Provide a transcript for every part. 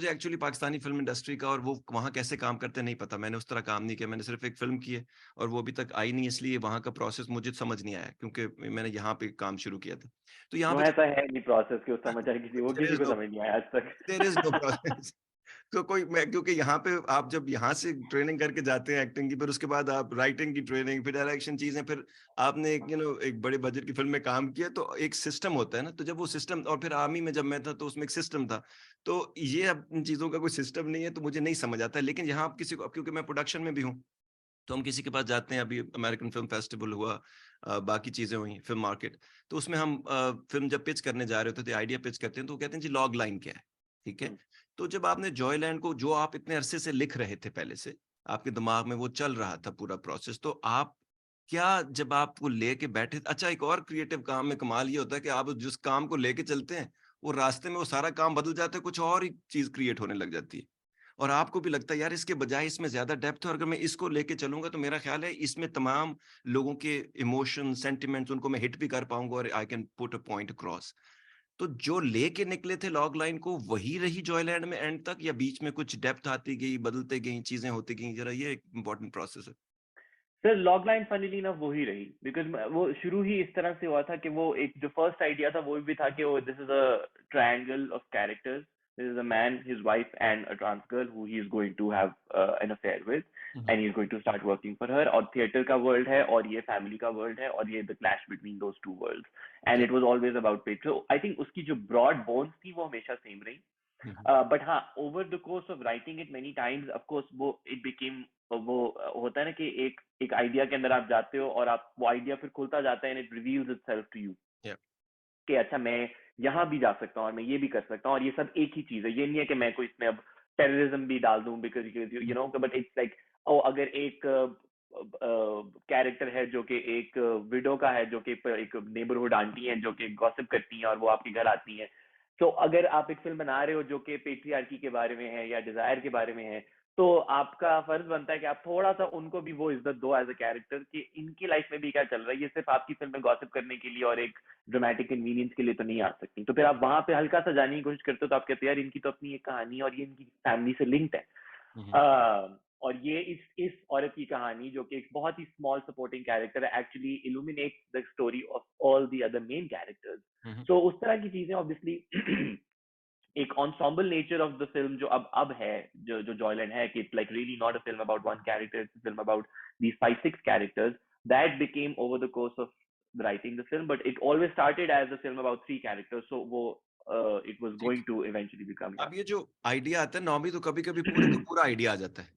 मुझे actually Pakistani film industry का और वो वहाँ कैसे काम करते हैं नहीं पता। मैंने उस तरह काम नहीं किया, मैंने सिर्फ़ एक फ़िल्म की है और वो अभी तक आई नहीं, इसलिए वहाँ का प्रोसेस मुझे समझ नहीं आया क्योंकि मैंने यहाँ पे काम शुरू किया था। तो यहाँ नो पे ऐसा है नहीं प्रोसेस कि वो समझ आए किसी वो देयर किसी इज़ को नो समझ नहीं आया आज तक। There is no process. तो कोई मैं क्योंकि यहाँ पे आप जब यहाँ से ट्रेनिंग करके जाते हैं एक्टिंग की, फिर उसके बाद आप राइटिंग की ट्रेनिंग, फिर डायरेक्शन चीज़ें, फिर आपने एक एक बड़े बजट की फ़िल्म में काम किया, तो एक सिस्टम होता है ना, तो जब वो सिस्टम और फिर आर्मी में जब मैं था, तो उसमें एक सिस्टम था। तो ये अब इन चीज़ों का कोई सिस्टम नहीं है, तो मुझे नहीं समझ आता। लेकिन यहाँ आप किसी को क्योंकि मैं प्रोडक्शन में भी हूँ, तो हम किसी के पास जाते हैं, अभी अमेरिकन फ़िल्म फेस्टिवल हुआ, बाकी चीज़ें हुई, फ़िल्म मार्केट, तो उसमें हम फ़िल्म जब पिच करने जा रहे होते थे, आइडिया पिच करते हैं, तो वो कहते हैं, "जी, लॉग लाइन क्या है?" ठीक है? हुँ। तो जब आपने जॉयलैंड को जो आप इतने अरसे से लिख रहे थे पहले से, आपके दिमाग में वो चल रहा था पूरा प्रोसेस, तो आप क्या जब आप वो लेके बैठे अच्छा एक और क्रिएटिव काम में कमाल ये होता है कि आप जिस काम को लेके चलते हैं, वो रास्ते में वो सारा काम बदल जाता है, कुछ और ही चीज़ क्रिएट होने लग जाती है। और आपको भी लगता है यार इसके बजाय इसमें ज़्यादा डेप्थ है और अगर मैं इसको लेके चलूँगा तो मेरा ख़्याल है इसमें तमाम लोगों के इमोशन, सेंटिमेंट्स उनको मैं हिट भी कर पाऊँगा और I can put a point across. तो जो लेके निकले थे लॉग लाइन को वही रही जॉयलैंड में एंड तक या बीच में कुछ डेप्थ आती गई, बदलते गई, चीज़ें होती गई? ज़रा ये एक इम्पोर्टेंट प्रोसेस है। Sir log line funnily enough वो ही रही बिकॉज वो शुरू ही इस तरह से हुआ था कि वो एक जो फर्स्ट आइडिया था वो भी था कि वो this is a triangle of characters this is a man his wife and a trans girl who he is going to have an affair with hmm, and hmm. He is going to start working for her और theatre का world है और ये family का world है और ये the clash between those two worlds and okay. It was always about pet so I think उसकी जो ब्रॉड बोन्स थी वो हमेशा सेम रही हुँ, हुँ। बट हाँ over the course of writing it many times of course वो it became वो होता है ना कि एक एक आइडिया के अंदर आप जाते हो और आप वो आइडिया फिर खुलता जाता है and it reveals itself to you या कि अच्छा मैं यहाँ भी जा सकता हूँ और मैं ये भी कर सकता हूँ और ये सब एक ही चीज है ये नहीं है कि मैं कोई इसमें अब टेररिज्म भी डाल दूं because hmm, you know but it's like oh अगर एक कैरेक्टर है जो कि एक विडो का है जो कि एक नेबरहुड आंटी है जो कि गॉसिप करती हैं और वो आपके घर आती हैं तो अगर आप एक फिल्म बना रहे हो जो कि पेट्रियार्की के बारे में है या डिजायर के बारे में है तो आपका फर्ज बनता है कि आप थोड़ा सा उनको भी वो इज्जत दो एज अ कैरेक्टर कि इनकी लाइफ में भी क्या चल रहा है ये सिर्फ आपकी फिल्म में गॉसिप करने के लिए और एक ड्रामेटिक कन्वीनियंस के लिए तो नहीं आ सकती तो फिर आप वहां पे हल्का सा जाने की कोशिश करते हो तो आप कहते हो यार इनकी तो अपनी एक कहानी है और ये इनकी फैमिली से लिंक्ड है हुँ, हुँ। और ये इस औरत की कहानी जो कि एक बहुत ही स्मॉल सपोर्टिंग कैरेक्टर है actually illuminates the story of all the other main characters hmm, hmm. So उस तरह की चीजें ऑब्वियसली एक ensemble nature of the film जो अब है जो जॉयलैंड है कि it's like really not a film about one character it's a film about these 5 6 characters that became over the course of writing the film but it always started as a film about 3 characters so वो it was ठीक। going to eventually become अब ये जो idea आता है normally तो कभी-कभी पूरे का yeah पूरा आइडिया आ जाता है।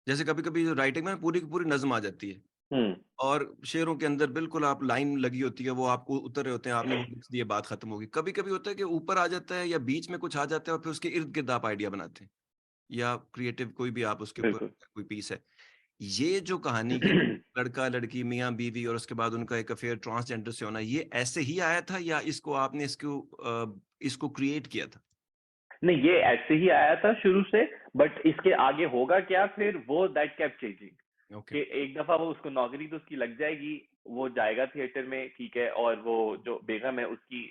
जैसे कभी-कभी राइटिंग में पूरी की पूरी नज़्म आ जाती है। हम्म और शेरों के अंदर बिल्कुल आप लाइन लगी होती है, वो आपको उतर रहे होते हैं, आपने वो लिख दिए, बात खत्म होगी। कभी-कभी होता है कि ऊपर आ जाता है या बीच में कुछ आ जाता है और फिर उसके इर्द-गिर्द आप आइडिया बनाते हैं या क्रिएटिव कोई भी आप उसके ऊपर बिल्कुल कोई पीस है। ये जो कहानी की लड़का-लड़की, मियाँ-बीवी और उसके बाद उनका एक अफेयर ट्रांसजेंडर से होना, ये ऐसे ही आया था या इसको आपने इसको क्रिएट किया था? नहीं ये ऐसे ही आया था शुरू से बट इसके आगे होगा क्या फिर वो दैट केप्ट चेंजिंग ओके। कि एक दफा वो उसको नौकरी तो उसकी लग जाएगी वो जाएगा थिएटर में ठीक है और वो जो बेगम है उसकी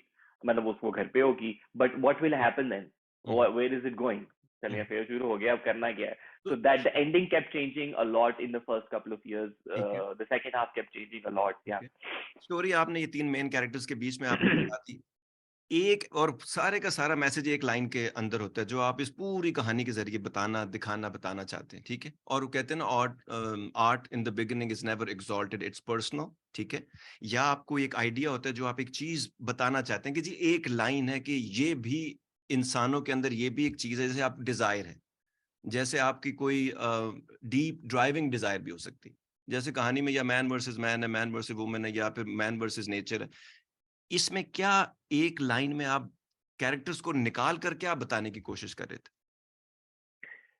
मतलब उसको घर पे होगी but what will happen then hmm, hmm, where is it going hmm, चलिए हुँ। फिर शुरू हो गया अब करना क्या है तो so that the ending kept changing a lot in the first couple of years ठीक है, the second half kept changing a lot yeah okay. Story आपने ये 3 मेन कैरेक्टर्स के बीच में आपने बता दी। एक और सारे का सारा मैसेज एक लाइन के अंदर होता है जो आप इस पूरी कहानी के ज़रिए बताना, दिखाना, बताना चाहते हैं, ठीक है? और वो कहते हैं ना art in the beginning is never exalted, it's personal, ठीक है? या आपको एक आइडिया होता है जो आप एक चीज़ बताना चाहते हैं कि जी एक लाइन है कि ये भी इंसानों के अंदर ये भी एक चीज़ है जैसे आप डिज़ायर है। जैसे आपकी कोई डीप ड्राइविंग डिज़ायर भी हो सकती है। जैसे कहानी में या मैन वर्सेस मैन है, मैन वर्सेस वुमन है या फिर मैन वर्सेस नेचर है। इसमें क्या एक लाइन में आप कैरेक्टर्स को निकाल कर क्या बताने की कोशिश कर रहे थे?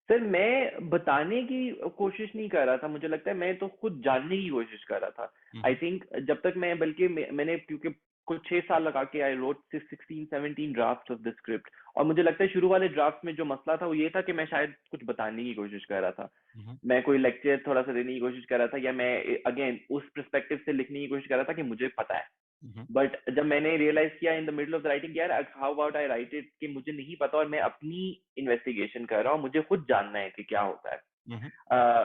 सर मैं बताने की कोशिश नहीं कर रहा था मुझे लगता है मैं तो खुद जानने की कोशिश कर रहा था हुँ, आई हुँ। थिंक जब तक मैं बल्कि मैंने क्योंकि कुछ 6 साल लगा के I wrote 16 17 draft of the script और मुझे लगता है शुरू वाले ड्राफ्ट में जो मसला था वो ये था कि मैं शायद कुछ बताने की कोशिश कर रहा था हुँ, हुँ। मैं कोई लेक्चर थोड़ा सा देने की कोशिश कर रहा था या मैं अगेन उस परस्पेक्टिव से लिखने की कोशिश कर रहा था कि मुझे पता है हम्म, बट जब मैंने रियलाइज किया in the middle of the writing, यार how about I write it, कि मुझे नहीं पता और मैं अपनी इन्वेस्टिगेशन कर रहा हूँ, मुझे खुद जानना है कि क्या होता है। हम्म,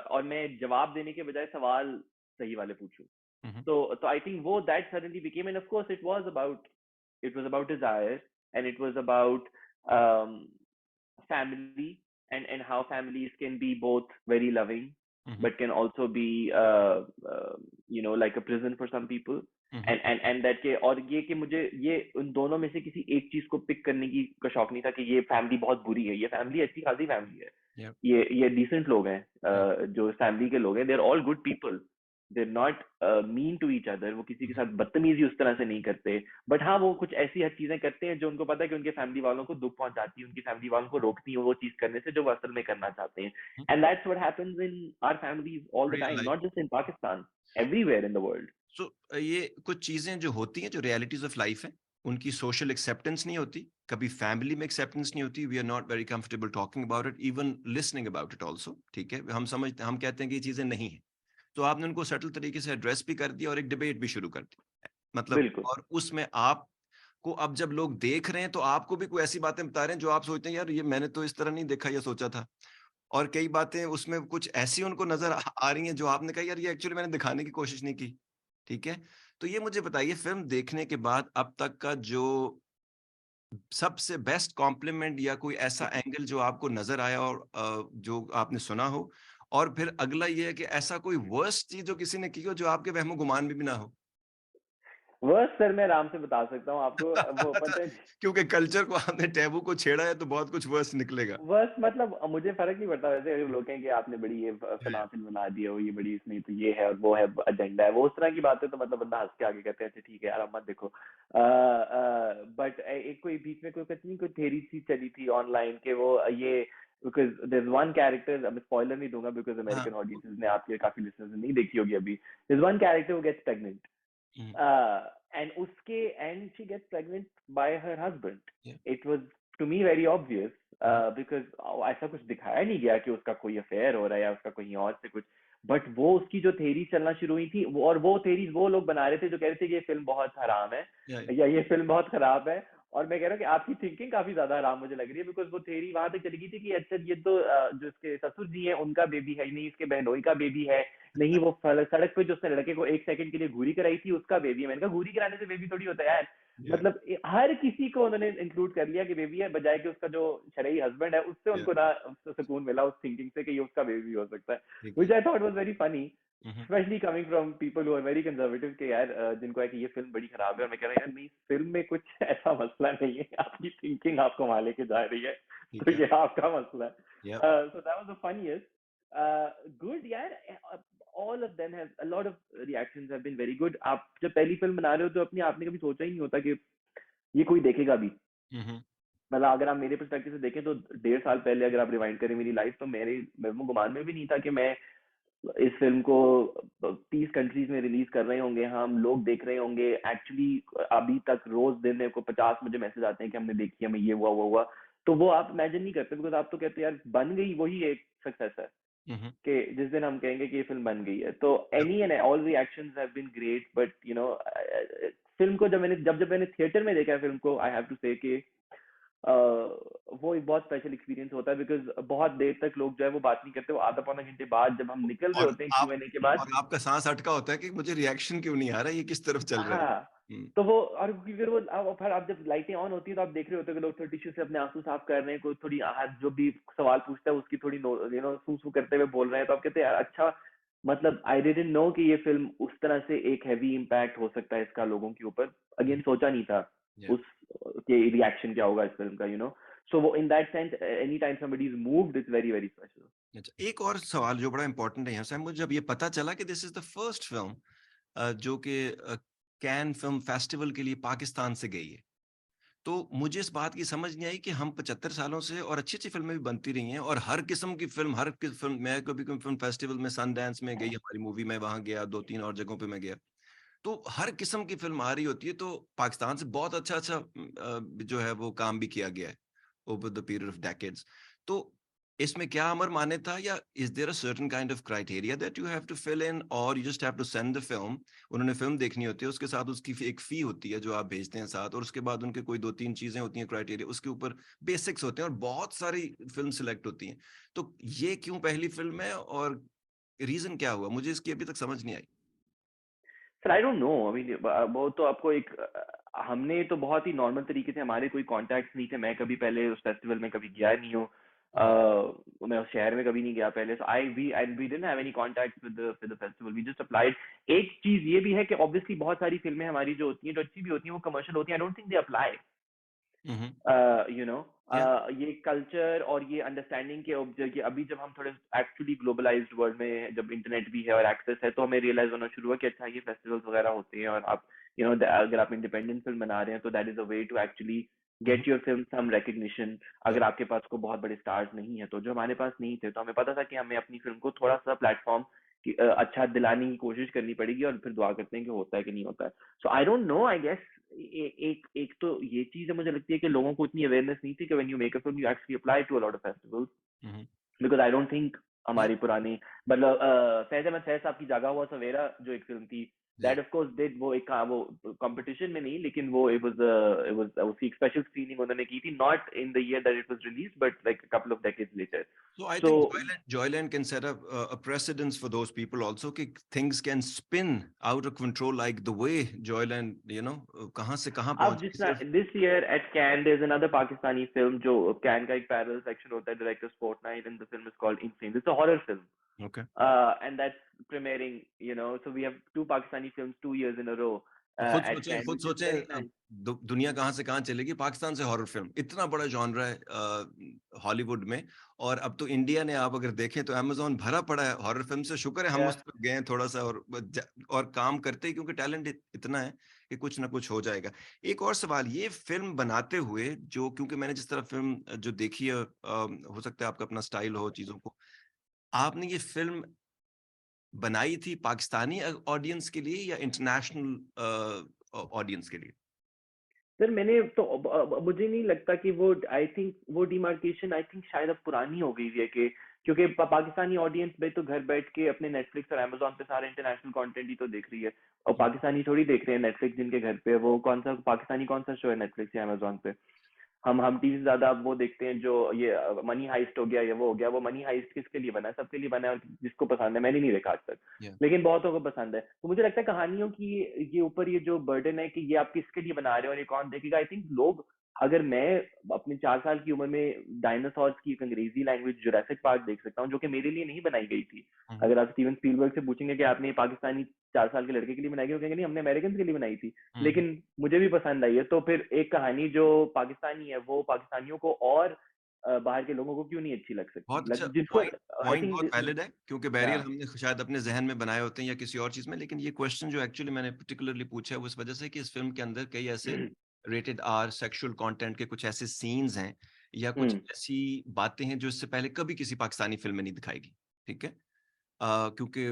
और मैं जवाब देने के बजाय सवाल सही वाले पूछूं। हम्म, तो आई थिंक वो that suddenly became, and of course it was about desire, and it was about family, and how families can be both very loving hmm, but can also be like a prison for some people, hmm, and that के, और ये कि मुझे ये उन दोनों में से किसी एक चीज को पिक करने की का शौक नहीं था कि ये फैमिली बहुत बुरी है, ये फैमिली अच्छी खासी फैमिली है, yeah, ये डिसेंट लोग हैं, yeah, जो फैमिली के लोग हैं, they are all good people, they are not mean to each other, वो किसी के हम्म, साथ बदतमीजी उस तरह से नहीं करते, बट हाँ वो कुछ ऐसी हर चीजें करते हैं जो उनको पता है कि उनके फैमिली वालों को दुख पहुंचाती है, उनकी फैमिली वालों को रोकती है वो चीज करने से जो वो असल में करना चाहते हैं। Hmm, and that's what happens in our families all the real time, life. Not just in Pakistan, everywhere in the world. So ये कुछ चीजें जो होती हैं जो रियलिटीज ऑफ लाइफ है, उनकी सोशल एक्सेप्टेंस नहीं होती, कभी फैमिली में एक्सेप्टेंस नहीं होती, we are not very comfortable talking about it, even listening about it also, ठीक है, हम समझते, हम कहते हैं कि ये चीजें नहीं है, तो आपने उनको सटल तरीके से एड्रेस भी कर दिया और एक डिबेट भी शुरू कर दी, मतलब, बिल्कुल। और उसमें आप को अब जब लोग देख रहे हैं तो आपको भी कोई ऐसी बातें बता रहे हैं जो आप सोचते हैं यार ये मैंने तो इस तरह नहीं देखा या सोचा था, और कई बातें उसमें कुछ ऐसी उनको नजर आ रही हैं जो आपने कहा यार ये एक्चुअली मैंने दिखाने की कोशिश नहीं की, ठीक है। तो ये मुझे बताइए फिल्म देखने के बाद अब तक का जो सबसे बेस्ट कॉम्प्लीमेंट या कोई ऐसा एंगल जो आपको नजर आया और जो आपने सुना हो, और फिर अगला ये है कि ऐसा कोई वर्स्ट चीज जो किसी ने की हो जो आपके वहमो गुमान में भी ना हो। वर्स सर मैं आराम से बता सकता हूँ आपको, वो अच्छा, पता है। क्योंकि कल्चर को आपने टैबू को छेड़ा है तो बहुत कुछ वर्स्ट निकलेगा। बस मतलब मुझे फर्क नहीं पड़ता, वैसे अगर लोग कहें कि आपने बड़ी ये फलां फिल्म बना दी है, वो ये बड़ी इसमें तो ये है और वो है, एजेंडा है, वो उस तरह की बातें तो मतलब बंदा हंस के आगे कहते हैं अच्छा ठीक है यार अब मत देखो। बट एक कोई बीच में कोई कितनी कोई थेरी सी चली थी ऑनलाइन के वो ये, because there is one character, अब स्पॉइलर नहीं दूंगा बिकॉज हाँ। अमेरिकन ऑडियंसेस ने, आपके काफी लिसनर्स ने नहीं देखी होगी अभी, there is one character who gets pregnant, hmm, and uske and she gets pregnant by her husband. yeah, It was to me very obvious, hmm, because ऐसा कुछ दिखाया नहीं गया कि उसका कोई अफेयर हो रहा है या उसका कहीं और से कुछ, बट वो उसकी जो थेरी चलना शुरू हुई थी वो, और वो थेरीज वो लोग बना रहे थे जो कह रहे थे कि ये फिल्म बहुत हराम है yeah, या ये फिल्म बहुत खराब है, और मैं कह रहा हूँ कि आपकी थिंकिंग काफी ज्यादा हराम मुझे लग रही है, बिकॉज वो थेरी वहां तक चली गई थी कि अच्छा ये तो जो इसके ससुर जी है उनका बेबी है नहीं, इसके बहनोई का बेबी है नहीं, वो सड़क पे जो उसने लड़के को एक सेकंड के लिए घूरी कराई थी उसका बेबी है, मैंने कहा घूरी कराने से बेबी थोड़ी होता है यार, yeah, मतलब हर किसी को उन्होंने इंक्लूड कर लिया कि बेबी है, बजाय कि उसका जो शरई हस्बैंड है उससे yeah, उनको ना सुकून मिला उस थिंकिंग से कि ये उसका बेबी हो सकता है, ठीक विच है। I thought was very funny, hmm, specially coming from people who are very conservative के यार, जिनको है कि ये फिल्म बड़ी खराब है, और मैं कह रहा हूँ यार नहीं, फिल्म में कुछ ऐसा मसला नहीं है, आपकी थिंकिंग आपको वहां लेके जा रही है, ठीक तो है। ये आपका मसला है। Yeah, So that was the funniest. Good यार, all of them have, a lot of reactions have been very good. आप जब पहली फिल्म बना रहे हो तो अपने आपने कभी सोचा ही नहीं होता कि ये कोई देखेगा भी, हम्म, मतलब अगर आप मेरे पर्सपेक्टिव से देखें तो 1.5 साल पहले अगर आप रिवाइंड करें मेरी लाइफ, तो मेरे गुमान में भी नहीं था कि मैं इस फिल्म को 30 कंट्रीज में रिलीज कर रहे होंगे, हम लोग देख रहे होंगे एक्चुअली, अभी तक रोज दिन में को 50 मुझे मैसेज आते हैं कि हमने देखी, हमें ये हुआ वो हुआ, तो वो आप इमेजिन नहीं करते, बिकॉज आप तो कहते हैं यार बन गई, वही एक सक्सेस है हम्म, कि जिस दिन हम कहेंगे कि ये फिल्म बन गई है, तो yeah, any and all reactions have been great, but film को जब मैंने थिएटर में देखा है फिल्म को, आई हैव टू से कि वो एक बहुत स्पेशल एक्सपीरियंस होता है, बिकॉज बहुत देर तक लोग जो है वो बात नहीं करते, वो आधा पौना घंटे बाद जब हम निकल रहे और होते हैं आप Q&A के बाद, और आपका सांस अटका होता है कि मुझे रिएक्शन क्यों नहीं आ रहा है, ये किस तरफ चल रहा है। हाँ, तो वो, और फिर वो फिर आप जब लाइटें ऑन होती है तो आप देख रहे होते हो कि लोग थोड़ी टिश्यू से अपने आंसू साफ कर रहे हैं, कोई थोड़ी हाथ जो भी सवाल पूछता है उसकी थोड़ी सू सू करते हुए बोल रहे हैं, तो आप कहते हैं यार अच्छा, मतलब आई डिडंट नो कि ये फिल्म उस तरह से एक हैवी इम्पैक्ट हो सकता है इसका लोगों के ऊपर, अगेन सोचा नहीं था Yeah. उस के रिएक्शन क्या होगा इस फिल्म का, सो वो in that sense any time somebody is moved, it's very very special. अच्छा, एक और सवाल जो बड़ा इंपॉर्टेंट है यहाँ से, मुझे जब ये पता चला कि this is the first film जो कि कैन फिल्म फेस्टिवल के लिए पाकिस्तान से गई है, तो मुझे इस बात की समझ नहीं आई कि हम 75 सालों से और अच्छी अच्छी फिल्में भी बनती रही हैं और हर किस्म की फिल्म, फिल्म, मैं कभी कोई फिल्म फेस्टिवल में सन डांस में गई हमारी मूवी, मैं वहां गया, 2-3 और जगहों पे मैं गया, तो हर किस्म की फिल्म आ रही होती है, तो पाकिस्तान से बहुत अच्छा अच्छा जो है वो काम भी किया गया है over the period of decades. तो इसमें क्या अमर माने था, या is there a certain kind of criteria that you have to fill in, और you just have to send the film? उन्होंने फिल्म देखनी होती है, उसके साथ उसकी एक फी होती है जो आप भेजते हैं साथ, और उसके बाद उनके कोई 2-3 चीजें होती हैं क्राइटेरिया, उसके ऊपर बेसिक्स होते हैं और बहुत सारी फिल्म सिलेक्ट होती हैं। तो ये क्यों पहली फिल्म है, और रीजन क्या हुआ? मुझे इसकी अभी तक समझ नहीं आई। Sir I don't know, I mean वो तो आपको एक हमने तो बहुत ही नॉर्मल तरीके से, हमारे कोई कॉन्टैक्ट्स नहीं थे, मैं कभी पहले उस फेस्टिवल में कभी गया नहीं हूँ, मैं उस शहर में कभी नहीं गया पहले, so I we didn't have any contacts with the festival, we just applied. एक चीज ये भी है कि ऑब्वियसली बहुत सारी फिल्में हमारी जो होती हैं, जो अच्छी भी होती हैं, वो कमर्शियल होती हैं, आई don't think they apply, hmm. You know, या ये कल्चर और ये अंडरस्टैंडिंग के कि अभी जब हम थोड़े एक्चुअली ग्लोबलाइज्ड वर्ल्ड में, जब इंटरनेट भी है और एक्सेस है, तो हमें रियलाइज होना शुरू हुआ कि अच्छा ये फेस्टिवल्स वगैरह होते हैं, और आप अगर आप इंडिपेंडेंट फिल्म बना रहे हैं तो that is a way to actually get your film some recognition. या अगर आपके पास को बहुत बड़े स्टार्स नहीं है, तो जो हमारे पास नहीं थे, तो हमें पता था कि हमें अपनी फिल्म को थोड़ा सा प्लेटफॉर्म अच्छा दिलाने की कोशिश करनी पड़ेगी, और फिर दुआ करते हैं कि होता है कि नहीं होता है। So I don't know, I guess एक एक तो ये चीज है, मुझे लगती है कि लोगों को इतनी अवेयरनेस नहीं थी कि when you make a film you actually apply to a lot of festivals, hmm. Because I don't think या हमारी पुरानी, मतलब फैज अहमद फैज साहब की जागा हुआ सवेरा जो एक फिल्म थी, जी। दैट ऑफ कोर्स डिड, वो एक वो कंपटीशन में नहीं, लेकिन वो इट वाज उसकी एक स्पेशल स्क्रीनिंग उन्होंने की थी, not in the year that it was release, but like a couple of decades later. So I so think Joyland can set up a precedence for those people also, कि things can spin out of control like the way Joyland, कहाँ से कहाँ अब पहुंच जिस गई सिर्फ। This year at Cannes there is another Pakistani film, जो कैन का एक पैरेलल सेक्शन होता है, directors fortnight, and the film is called insane, it's a horror film, Okay. and that's premiering, so we have two Pakistani films 2 years in a row तो at Cannes, खुद which is very सोचें, अब nice. दुनिया कहाँ से कहाँ चलेगी, पाकिस्तान से हॉरर फिल्म इतना बड़ा जॉनरा है हॉलीवुड में। और अब तो इंडिया ने, आप अगर देखें तो अमेज़न भरा पड़ा है हॉरर फिल्म से। शुक्र है हम Yeah. उस तरफ गए हैं थोड़ा सा, और काम करते ही, क्योंकि टैलेंट इतना है कि कुछ ना कुछ हो जाएगा। एक और सवाल, ये फिल्म बनाते हुए, जो क्योंकि मैंने जिस तरह फिल्म जो देखी है, हो सकता है आपका अपना स्टाइल हो चीज़ों को, आपने ये फिल्म बनाई थी पाकिस्तानी ऑडियंस के लिए या इंटरनेशनल ऑडियंस के लिए? सर मैंने तो मुझे नहीं लगता कि वो, आई थिंक वो डिमार्केशन आई थिंक शायद अब पुरानी हो गई है, कि क्योंकि पाकिस्तानी ऑडियंस में तो घर बैठ के अपने नेटफ्लिक्स और अमेजोन पे सारे इंटरनेशनल कंटेंट ही तो देख रही है, और पाकिस्तानी थोड़ी देख रहे हैं नेटफ्लिक्स, जिनके घर पे वो कौन सा पाकिस्तानी कौन सा शो है नेटफ्लिक्स या अमेजोन पे। हम टीवी से ज्यादा अब वो देखते हैं, जो ये मनी हाइस्ट हो गया, ये वो हो गया, वो मनी हाइस्ट किसके लिए बना है? सबके लिए बना है, और जिसको पसंद है, मैंने नहीं देखा आज तक, या लेकिन बहुतों को पसंद है। तो मुझे लगता है कहानियों की ये ऊपर ये जो बर्डन है कि ये आप किसके लिए बना रहे हो और ये कौन देखेगा, आई थिंक लोग, अगर मैं अपने 4 साल की उम्र में डायनासोर्स की एक अंग्रेजी लैंग्वेज जुरासिक पार्क देख सकता हूँ, जो कि मेरे लिए नहीं बनाई गई थी। हम्म। अगर आप स्टीवन स्पीलबर्ग से पूछेंगे कि आपने ये पाकिस्तानी 4 साल के लड़के के लिए बनाई गई, वो कहेंगे नहीं, हमने अमेरिकन के लिए बनाई थी, हम्म। लेकिन मुझे भी पसंद आई है। तो फिर एक कहानी जो पाकिस्तानी है, वो पाकिस्तानियों को और बाहर के लोगों को क्यों नहीं अच्छी लग सकती, बहुत अच्छा जिसको पॉइंट। आई पॉइंट बहुत थिंक। वैलिड है, क्योंकि या बैरियर हमने शायद अपने जहन में बनाए होते हैं या किसी और चीज में। लेकिन ये क्वेश्चन जो एक्चुअली मैंने पर्टिकुलरली पूछा है वो इस वजह से कि इस फिल्म के अंदर कई ऐसे रेटेड आर सेक्सुअल कंटेंट के कुछ ऐसे सीन्स हैं, या कुछ हम्म, ऐसी बातें हैं जो इससे पहले कभी किसी पाकिस्तानी फिल्म में नहीं दिखाई गई। ठीक है। क्योंकि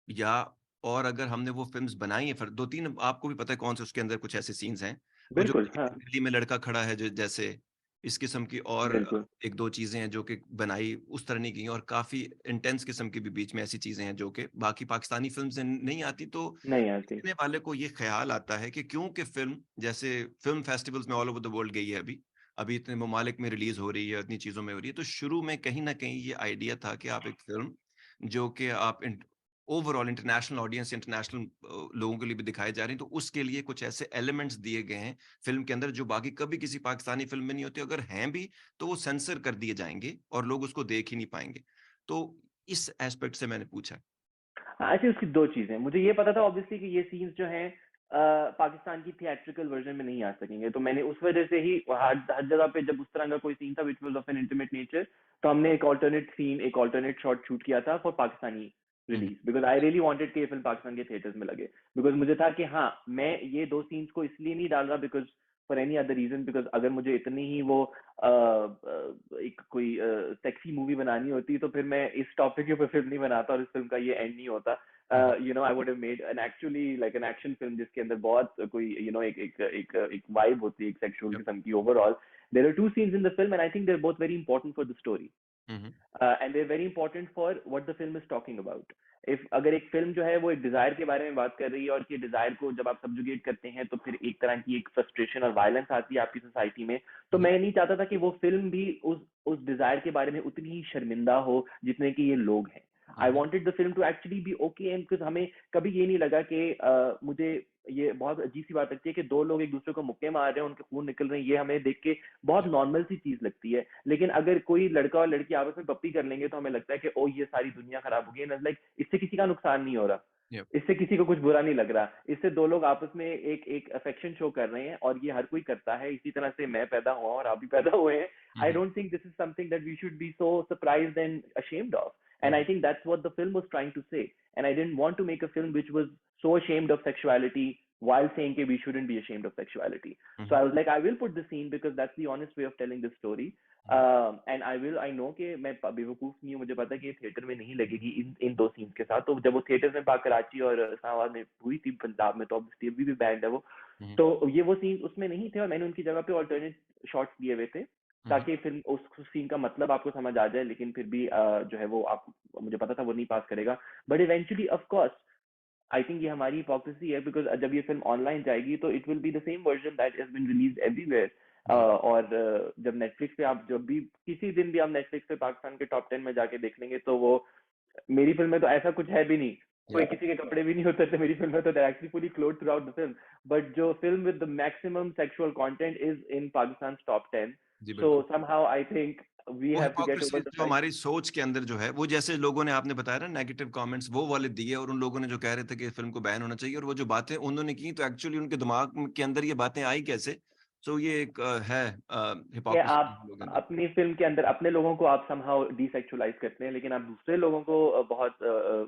या और अगर हमने वो फ़िल्म्स बनाई हैं, फिर 2-3 आपको भी पता है कौन से उसके अंदर कुछ ऐसे सीन्स हैं। वो जो बिल्कुल, हाँ, गली में लड़का खड़ा है जैसे, इस किस्म की, और बिल्कुल 1-2 चीज़ें हैं जो कि बनाई उस तरह नहीं की, और काफ़ी इंटेंस किस्म की भी बीच में ऐसी चीज़ें हैं जो कि बाकी पाकिस्तानी फ़िल्म से नहीं आती। तो नहीं आती। देखने वाले को ये ख़्याल आता है कि क्योंकि फ़िल्म जैसे फ़िल्म फेस्टिवल्स में ऑल ओवर द वर्ल्ड गई है अभी, अभी इतने ममालिक में रिलीज़ हो रही है, इतनी चीज़ों में हो रही है। तो शुरू में कहीं न कहीं ये आइडिया था कि आप एक फ़िल्म जो कि आप ओवरऑल इंटरनेशनल ऑडियंस, इंटरनेशनल लोगों के लिए भी दिखाई जा रही है, तो उसके लिए कुछ ऐसे एलिमेंट्स दिए गए हैं फ़िल्म के अंदर जो बाकी कभी किसी पाकिस्तानी फ़िल्म में नहीं होते। अगर हैं भी तो वो सेंसर कर दिए जाएँगे और लोग उसको देख ही नहीं पाएँगे। तो इस एस्पेक्ट से मैंने पूछा। ऐसी उसकी दो चीजें, मुझे ये पता था ऑब्वियसली कि ये सीन्स जो हैं पाकिस्तान की थिएट्रिकल वर्जन में नहीं आ सकेंगे, तो मैंने उस वजह से ही हर जगह पे जब उस तरह का कोई सीन था which was of N intimate nature, तो हमने एक ऑल्टरनेट सीन, एक ऑल्टरनेट शॉट शूट किया था for Pakistani hmm, release, because I really wanted कि ये फिल्म पाकिस्तान के थिएटर्स में लगे, बिकॉज मुझे था कि हाँ, मैं ये दो सीन्स को इसलिए नहीं डाल रहा because for any other reason, because अगर मुझे इतनी ही वो एक कोई सेक्सी मूवी बनानी होती तो फिर मैं इस टॉपिक के ऊपर फिल्म नहीं बनाता और इस फिल्म का ये एंड नहीं होता। हुँ, I would have made an actually like an action film जिसके अंदर बहुत कोई एक vibe होती है, एक sexual यप, किस्म की overall. There are two scenes in the film and I think they're both very important for the story. Hmm, hmm. And they are very important for what the film is talking about. If अगर एक film जो है वो एक Dzire के बारे में बात कर रही है, और कि डिजायर को जब आप सब्जुगेट करते हैं तो फिर एक तरह की एक फ्रस्ट्रेशन और वायलेंस आती है आपकी सोसाइटी में, तो हुँ, मैं नहीं चाहता था कि वो फिल्म भी उस डिजायर के बारे में उतनी ही शर्मिंदा हो जितने कि ये लोग हैं। Hmm, I hmm, wanted the film to actually be okay, and because हमें कभी ये नहीं लगा कि मुझे ये बहुत अजीब सी बात लगती है कि दो लोग एक दूसरे को मुक्के मार रहे हैं, उनके खून निकल रहे हैं, ये हमें देख के बहुत नॉर्मल सी चीज लगती है। लेकिन अगर कोई लड़का और लड़की आपस में पप्पी कर लेंगे तो हमें लगता है कि ओ ये सारी दुनिया खराब हो गई, लाइक इससे किसी का नुकसान नहीं हो रहा, या इससे किसी को कुछ बुरा नहीं लग रहा, इससे दो लोग आपस में एक एक अफेक्शन शो कर रहे हैं, और ये हर कोई करता है। इसी तरह से मैं पैदा हुआ और आप भी पैदा हुए हैं। Hmm, I hmm, don't think this is something that we should be so surprised and ashamed of, hmm, and I think that's what the film was trying to say. And I didn't want to make a film which was so ashamed of sexuality while saying that we shouldn't be ashamed of sexuality. Hmm, So hmm, I was like, I will put the scene because that's the honest way of telling this story. Hmm, And I know कि मैं बेवकूफ नहीं हूँ, मुझे पता है कि ये थिएटर में नहीं लगेगी इन दो सीन्स के साथ। तो जब वो थिएटर में कराची और इस्लामाबाद में हुई थी, पंजाब में तो ऑब्वियसली अभी भी बैंड है वो, हुँ, तो ये वो सीन उसमें नहीं थे, और मैंने उनकी जगह पे ऑल्टरनेट शॉट्स लिए हुए थे हुँ, ताकि फिल्म उस सीन का मतलब आपको समझ आ जाए। लेकिन फिर भी जो है वो आप, मुझे पता था वो नहीं पास करेगा, but eventually of course I think ये हमारी हिपोक्रेसी है, बिकॉज जब ये फिल्म ऑनलाइन जाएगी तो it will be the same version that has been released everywhere. जी, और जब नेटफ्लिक्स पे आप जब भी किसी दिन भी आप नेटफ्लिक्स पे पाकिस्तान के टॉप 10 में जाके देख लेंगे तो वो, मेरी फिल्म में तो ऐसा कुछ है भी नहीं, या कोई किसी के कपड़े भी नहीं होते थे मेरी फिल्म में, तो they actually fully cloth throughout the film. But जो film with the maximum sexual content is in Pakistan top 10। जी, सो बिल्कुल। समहाउ आई थिंक वी वो have to get hypocrisy over the जो फैक्ट। हमारी सोच के अंदर जो है, वो जैसे लोगों ने आपने बताया ना नेगेटिव कमेंट्स वो वाले दिए और उन लोगों ने जो कह रहे थे कि फ़िल्म को बैन होना चाहिए और वो जो बातें उन्होंने की तो एक्चुअली उनके दिमाग के अंदर ये बातें आई कैसे? सो ये एक है कि हिपोक्रेसी आप लोगों के अंदर। अपनी फिल्म के अंदर अपने लोगों को आप समहाउ डीसेक्सुअलाइज करते हैं, लेकिन आप दूसरे लोगों को बहुत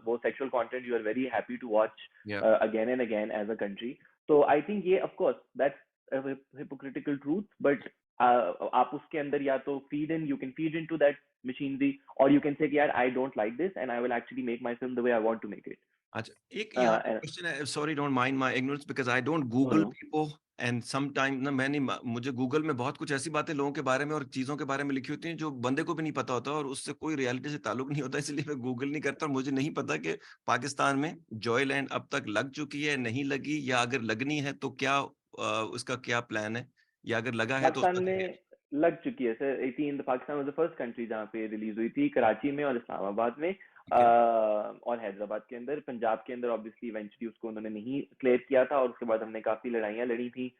वो sexual content you are very happy to watch या again and again as a country. तो आई थिंक ये of course that's hypocritical truth, but आप उसके अंदर या तो you can feed into that machinery, और यू कैन से कि यार I don't like this and I will actually make my film the way I want to make it. अच्छा, एक यहाँ पे क्वेश्चन है, sorry don't mind my ignorance because I don't Google people and some time ना मैंने मुझे Google में बहुत कुछ ऐसी बातें लोगों के बारे में और चीज़ों के बारे में लिखी होती हैं जो बंदे को भी नहीं पता होता और उससे कोई रियलिटी से ताल्लुक नहीं होता इसलिए मैं गूगल नहीं करता और मुझे नहीं पता कि पाकिस्तान में जॉयलैंड अब तक लग चुकी है, नहीं लगी या अगर लगनी है तो क्या उसका क्या प्लान है? या अगर लगा है तो पाकिस्तान उसका क्या है? में लग चुकी है sir. 18 Pakistan was the first country जहाँ पे रिलीज हुई थी, कराची में और इस्लामाबाद में, ठीक है। और हैदराबाद के अंदर। पंजाब के अंदर ऑब्वियसली इवेंचुअली उसको उन्होंने नहीं क्लियर किया था, और उसके बाद हमने काफी लड़ाइयाँ लड़ी थी,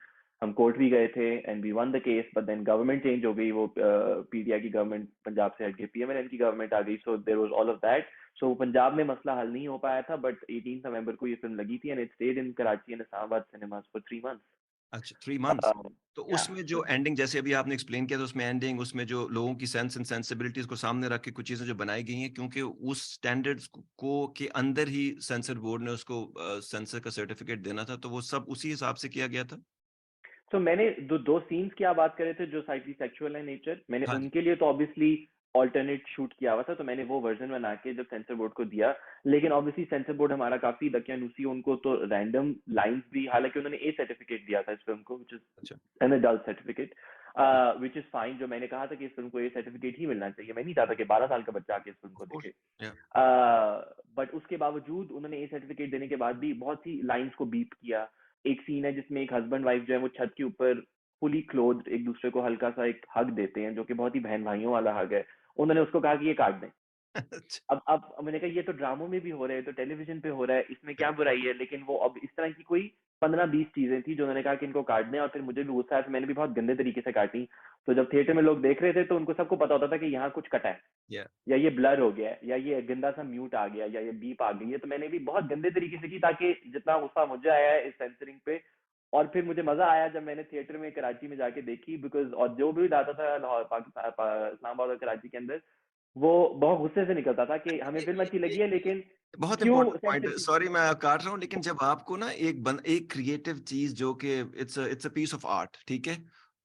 हम कोर्ट भी गए थे and we won the case, but then government change हो गई, वो पीडीआई की गवर्नमेंट पंजाब से हट के पीएमएलएन की गवर्नमेंट आ गई, so there was all of that. So Punjab में मसला हल नहीं हो पाया था, बट 18 नवंबर को ये फिल्म लगी थी and it stayed in Karachi and Islamabad cinemas for 3 months. अच्छा 3 मंथ्स। तो या उसमें जो एंडिंग जैसे अभी आपने एक्सप्लेन किया था उसमें एंडिंग उसमें जो लोगों की सेंस एंड सेंसिबिलिटीज़ को सामने रख के कुछ चीज़ें जो बनाई गई हैं क्योंकि उस स्टैंडर्ड्स को के अंदर ही सेंसर बोर्ड ने उसको सेंसर का सर्टिफिकेट देना था, तो वो सब उसी हिसाब से किया गया था? तो मैंने दो दो सीन्स की आप बात कर रहे थे जो साइटली सेक्सुअल है नेचर, मैंने हाँ जी। उनके लिए तो ऑब्वियसली ऑल्टरनेट शूट किया हुआ था, तो मैंने वो वर्जन बना के जब सेंसर बोर्ड को दिया। लेकिन ऑब्वियसली सेंसर बोर्ड हमारा काफी दकियानूसी, उनको तो रैंडम लाइंस भी, हालांकि उन्होंने ए सर्टिफिकेट दिया था इस फिल्म को, विच इज अच्छा। An adult certificate, which is fine. जो मैंने कहा था कि इस फिल्म को ए सर्टिफिकेट ही मिलना चाहिए, मैं नहीं चाहता कि 12 साल का बच्चा आके इस फिल्म ऑफ को कोर्स। देखे। या बट उसके बावजूद उन्होंने ए सर्टिफिकेट देने के बाद भी बहुत सी लाइंस को बीप किया। एक सीन है जिसमें एक हस्बैंड वाइफ जो है वो छत के ऊपर फुली क्लोथ्ड एक दूसरे को हल्का सा एक हग देते हैं, जो कि बहुत ही बहन भाइयों वाला हग है। उन्होंने उसको कहा कि ये काट दें। अच्छा। अब मैंने कहा ये तो ड्रामों में भी हो रहा है, तो टेलीविजन पे हो रहा है, इसमें क्या बुराई है? लेकिन वो अब इस तरह की कोई 15-20 चीजें थी जो उन्होंने कहा कि इनको काट दें, और फिर मुझे भी गुस्सा आया, तो मैंने भी बहुत गंदे तरीके से काटी। तो जब थिएटर में लोग देख रहे थे तो उनको सबको पता होता था कि यहाँ कुछ कटा है, या या ये ब्लर हो गया है, या ये गंदा सा म्यूट आ गया, या ये बीप आ गई है। तो मैंने भी बहुत गंदे तरीके से की, ताकि जितना गुस्सा मुझे आया है इस सेंसरिंग पे, और फिर मुझे मजा आया जब मैंने थिएटर में कराची में जाके देखी, बिकॉज और जो भी आता था लाहौर पाकिस्तान इस्लामाबाद और कराची के अंदर, वो बहुत गुस्से से निकलता था कि हमें फिल्म अच्छी ये लगी है लेकिन बहुत क्यों इम्पोर्टेंट पॉइंट सेंसर है। की। सॉरी मैं काट रहा हूँ लेकिन जब आपको ना एक क्रिएटिव चीज़ जो कि it's a piece of art, ठीक है?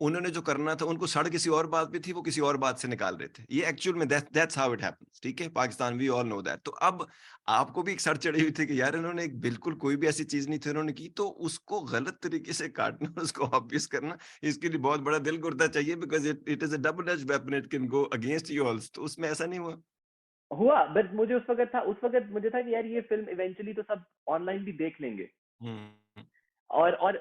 उन्होंने जो करना था, उनको सड़ किसी और बात पे थी, वो किसी और बात से निकाल रहे थे। ये एक्चुअल में दैट्स हाउ इट हैपेंस, ठीक है? Pakistan, we all know that. तो अब आपको भी एक सड़ चढ़ी हुई थी कि यार इन्होंने एक बिल्कुल कोई भी ऐसी चीज़ नहीं थी उन्होंने की, तो उसको गलत तरीके से काटना, उसको ऑब्वियस करना, इसके लिए बहुत बड़ा दिल गुर्दा चाहिए, because it it is a double edged weapon, it can go against you also. तो उसमें ऐसा नहीं हुआ? हुआ, बट मुझे उस वक़्त मुझे था कि यार ये फ़िल्म इवेंचुअली तो सब ऑनलाइन भी देख लेंगे। हुँ, और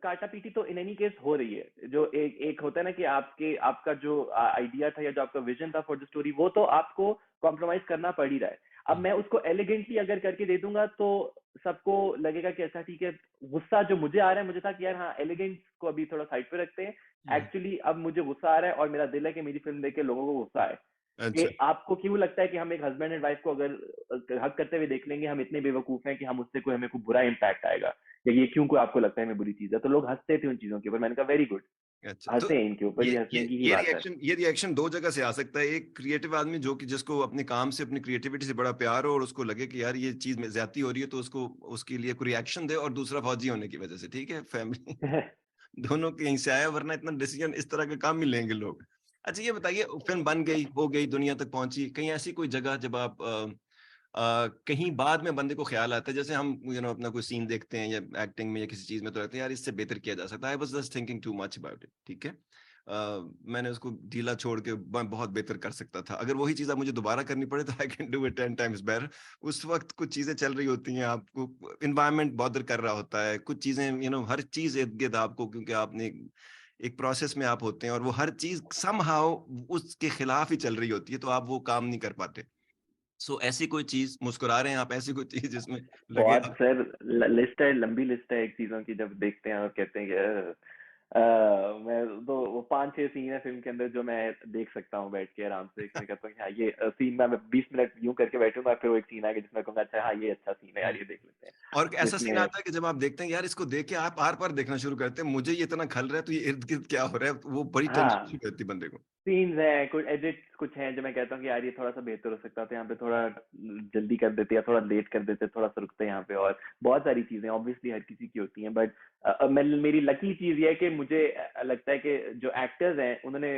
काटा-पीटी तो इन एनी केस हो रही है। जो एक एक होता है ना कि आपका जो आइडिया था या जो आपका विज़न था फॉर द स्टोरी, वो तो आपको कॉम्प्रोमाइज़ करना पड़ ही रहा है। अब हुँ, मैं उसको एलिगेंटली अगर करके दे दूँगा तो सबको लगेगा कि अच्छा ठीक है, गुस्सा जो मुझे आ रहा है, मुझे था कि यार हाँ, एलिगेंस को अभी थोड़ा साइड पे रखते हैं। हुँ। एक्चुअली अब मुझे गुस्सा आ रहा है और मेरा दिल है कि मेरी फ़िल्म देख के लोगों को गुस्सा आए। कि अच्छा। आपको क्यों लगता है कि हम एक हस्बैंड एंड वाइफ को अगर हग करते हुए देख लेंगे, हम इतने बेवकूफ हैं कि हम उससे कोई हमें कोई बुरा इम्पैक्ट आएगा, या ये क्यों कोई आपको लगता है हमें बुरी चीज है? तो लोग हंसते थे उन चीजों के ऊपर। मैंने कहा वेरी गुड, अच्छा, तो हंसे इनके ऊपर, ये ये ये हंसने की ही ये बात है। रिएक्शन ये रिएक्शन 2 जगह से आ सकता है। एक क्रिएटिव आदमी जो कि जिसको अपने काम से, अपनी क्रिएटिविटी से बड़ा प्यार हो और उसको लगे कि यार ये चीज़ में ज़्यादती हो रही है, तो उसको उसके लिए कोई रिएक्शन दे, और दूसरा फौजी होने की वजह से, ठीक है? फैमिली दोनों कहीं से आया, वरना इतना डिसीजन इस तरह का काम ही लेंगे लोग। अच्छा ये बताइए, फ़िल्म बन गई, हो गई, दुनिया तक पहुँची, कहीं ऐसी कोई जगह जब आप कहीं बाद में बंदे को ख़्याल आता है, जैसे हम अपना कोई सीन देखते हैं या एक्टिंग में या किसी चीज़ में, तो लगता है यार इससे बेहतर किया जा सकता है। I was just thinking too much about it, ठीक है? मैंने उसको ढीला छोड़ के बहुत बेहतर कर सकता था। अगर वही चीज़ अब मुझे दोबारा करनी पड़े तो I can do it 10 times better. उस वक़्त कुछ चीज़ें चल रही होती हैं, आपको एनवायरनमेंट बॉदर कर रहा होता है, कुछ चीज़ें हर चीज़ इर्द-गिर्द आपको, क्योंकि आपने एक प्रोसेस में आप होते हैं और वो हर चीज़ समहाउ उसके खिलाफ ही चल रही होती है, तो आप वो काम नहीं कर पाते। सो ऐसी कोई चीज़, मुस्कुरा रहे हैं आप, ऐसी कोई चीज़ जिसमें लगे बहुत सर, लिस्ट है, लंबी लिस्ट है एक चीजों की। जब देखते हैं और कहते हैं कि मैं तो वो 5-6 सीन है फिल्म के अंदर जो मैं देख सकता हूँ बैठ के आराम से, कि मैं कहता हूँ कि हाँ ये सीन मैं 20 मिनट यूं करके बैठूंगा, फिर वो एक सीन आएगा जिसमें कहूंगा अच्छा हाँ ये अच्छा सीन है यार, हुँ। ये देख लेते हैं और ऐसा सीन जिसमें। आता है कि जब आप देखते हैं यार इसको देख के आप आर-पार देखना शुरू करते हैं, मुझे ये इतना खल रहा है तो ये इर्द-गिर्द क्या हो रहा है? वो बड़ी टेंशन हाँ, शुरू रहती है बंदे को। सीन्स हैं, कुछ एडिट्स कुछ हैं जो मैं कहता हूँ कि यार ये थोड़ा-सा बेहतर हो सकता था, यहाँ पे थोड़ा जल्दी कर देते या थोड़ा लेट कर देते, थोड़ा-सा रुकते यहाँ पे। और बहुत सारी चीज़ें ऑब्वियसली हर किसी की होती हैं, बट मैं मेरी लकी चीज़ ये है कि मुझे लगता है कि जो एक्टर्स हैं उन्होंने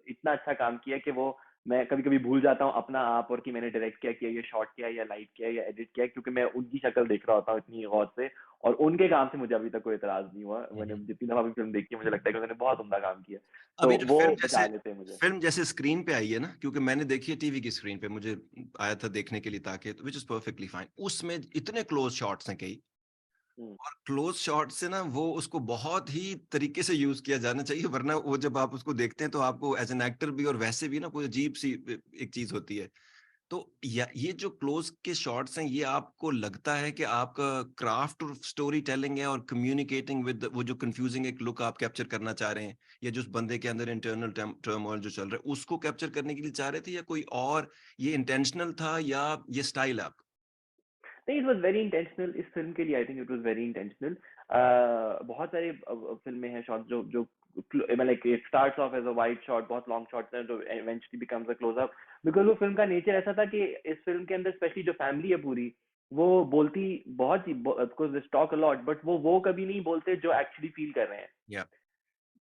इतना अच्छा काम किया कि वो, मैं कभी-कभी भूल जाता हूँ अपना आप, और कि मैंने डायरेक्ट किया या शॉट किया या लाइट किया या एडिट किया, क्योंकि मैं उनकी शक्ल देख रहा होता हूँ इतनी गौर से। और उनके काम से मुझे अभी तक कोई एतराज़ नहीं हुआ। हुँ, मैंने हुँ। जितनी दफ़ा भी फ़िल्म देखी है मुझे लगता है कि उन्होंने बहुत उम्दा काम किया। अब तो ये जो वो बचा लेते हैं मुझे। फ़िल्म जैसे स्क्रीन पे आई है ना, क्योंकि मैंने देखी है टीवी की स्क्रीन पे, मुझे आया था देखने के लिए ताकि, व्हिच इज़ परफेक्टली फाइन। उसमें इतने क्लोज़ शॉट्स हैं कई, हुँ। और क्लोज़ शॉट से ना वो उसको बहुत ही तरीके से यूज़ किया जाना चाहिए, वरना वो जब आप उसको देखते हैं तो आपको एज़ एन एक्टर भी और वैसे भी ना कोई अजीब-सी एक चीज़ होती है। तो या ये जो क्लोज़ के शॉट्स हैं, ये आपको लगता है कि आपका क्राफ्ट और स्टोरी टेलिंग है, और कम्युनिकेटिंग विद वो जो कन्फ्यूजिंग एक लुक आप कैप्चर करना चाह रहे हैं, या जो उस बंदे के अंदर इंटरनल टर्मोइल जो चल रहा है, उसको कैप्चर करने के लिए चाह रहे थे, या कोई और ये इंटेंशनल था, या ये स्टाइल है आपका? नहीं, इट वाज़ वेरी इंटेंशनल। इस फ़िल्म के लिए I think it was very intentional. बहुत सारी फ़िल्में हैं शॉट जो जो like it starts of as a wide shot, बहुत लॉन्ग शॉट्स हैं जो eventually becomes a close up. Because वो फ़िल्म का नेचर ऐसा था कि इस फ़िल्म के अंदर स्पेशली जो फैमिली है पूरी, वो बोलती बहुत ही of course they talk a lot, but वो कभी नहीं बोलते जो एक्चुअली फ़ील कर रहे हैं। या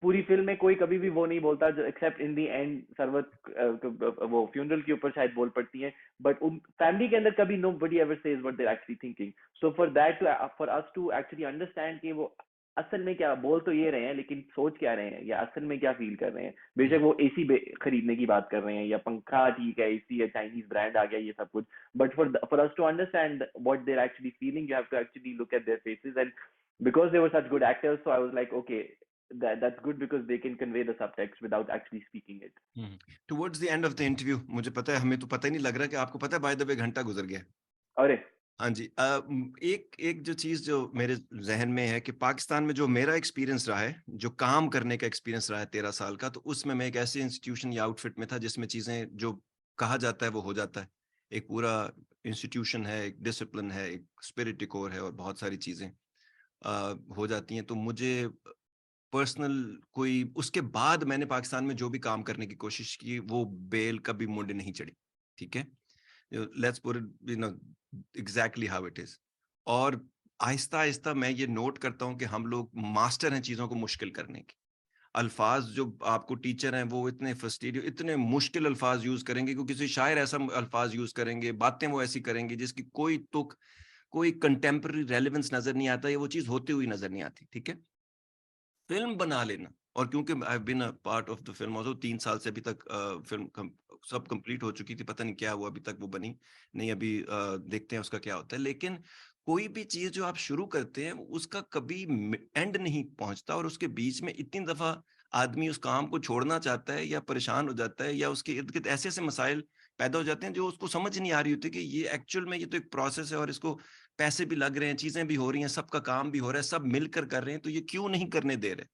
पूरी फ़िल्म में कोई कभी भी वो नहीं बोलता जो accept in the end Sarwat वो फ्यूनरल के ऊपर शायद बोल पड़ती हैं, बट उन फैमिली के अंदर कभी nobody ever says what they are actually thinking. So for that for us to actually understand कि वो असल में क्या बोल तो ये रहे हैं, लेकिन सोच क्या रहे हैं या असल में क्या फील कर रहे हैं। हुँ, बेशक वो एसी खरीदने की बात कर रहे हैं या पंखा ठीक है, एसी या चाइनीज ब्रांड आ गया, ये सब कुछ, but for us to understand what they are actually feeling, you have to actually look at their faces. And because they were such good actors, so I was like, okay, that's good because they can convey the subtext without actually speaking it. Hmm. Towards the end of the interview मुझे पता है, हमें तो पता ही नहीं लग रहा कि आपको पता है बाय द वे घंटा गुज़र गया है। अरे, हाँ जी। एक एक जो चीज़ जो मेरे ज़हन में है कि पाकिस्तान में जो मेरा एक्सपीरियंस रहा है, जो काम करने का एक्सपीरियंस रहा है 13 साल का, तो उसमें मैं एक ऐसे इंस्टीट्यूशन या आउटफिट में था जिसमें चीज़ें जो कहा जाता है वो हो जाता है। एक पूरा इंस्टीट्यूशन है, एक डिसिप्लिन है, एक स्पिरिट डिकोर है, और बहुत सारी चीज़ें हो जाती हैं। तो मुझे पर्सनल कोई, उसके बाद मैंने पाकिस्तान में जो भी काम करने की कोशिश की, वो बेल कभी मुंडे नहीं चढ़ी, ठीक है? Let's put it exactly how it is. और आहिस्ता आहिस्ता मैं ये नोट करता हूँ कि हम लोग मास्टर हैं चीजों को मुश्किल करने के। अल्फाज जो आपको टीचर हैं वो इतने फ्रस्ट्रेटिव, इतने मुश्किल अल्फाज यूज करेंगे, क्योंकि किसी शायर ऐसा अल्फाज यूज करेंगे, बातें वो ऐसी करेंगी जिसकी कोई तुक, कोई कंटेम्पररी रेलेवेंस नजर नहीं आता, या वो चीज होती हुई नजर नहीं आती, ठीक है। फ़िल्म बना लेना, और क्योंकि I have been a part of the film also, 3 साल से अभी तक फ़िल्म सब कंप्लीट हो चुकी थी, पता नहीं क्या हुआ अभी तक वो बनी नहीं, अभी देखते हैं उसका क्या होता है। लेकिन कोई भी चीज़ जो आप शुरू करते हैं उसका कभी एंड नहीं पहुँचता, और उसके बीच में इतनी दफ़ा आदमी उस काम को छोड़ना चाहता है या परेशान हो जाता है, या उसके इर्द-गिर्द ऐसे-ऐसे मसाइल पैदा हो जाते हैं जो उसको समझ नहीं आ रही होती कि ये एक्चुअल में ये तो एक प्रोसेस है, और इसको पैसे भी लग रहे हैं, चीज़ें भी हो रही हैं, सबका काम भी हो रहा है, सब मिलकर कर रहे हैं, तो ये क्यों नहीं करने दे रहे?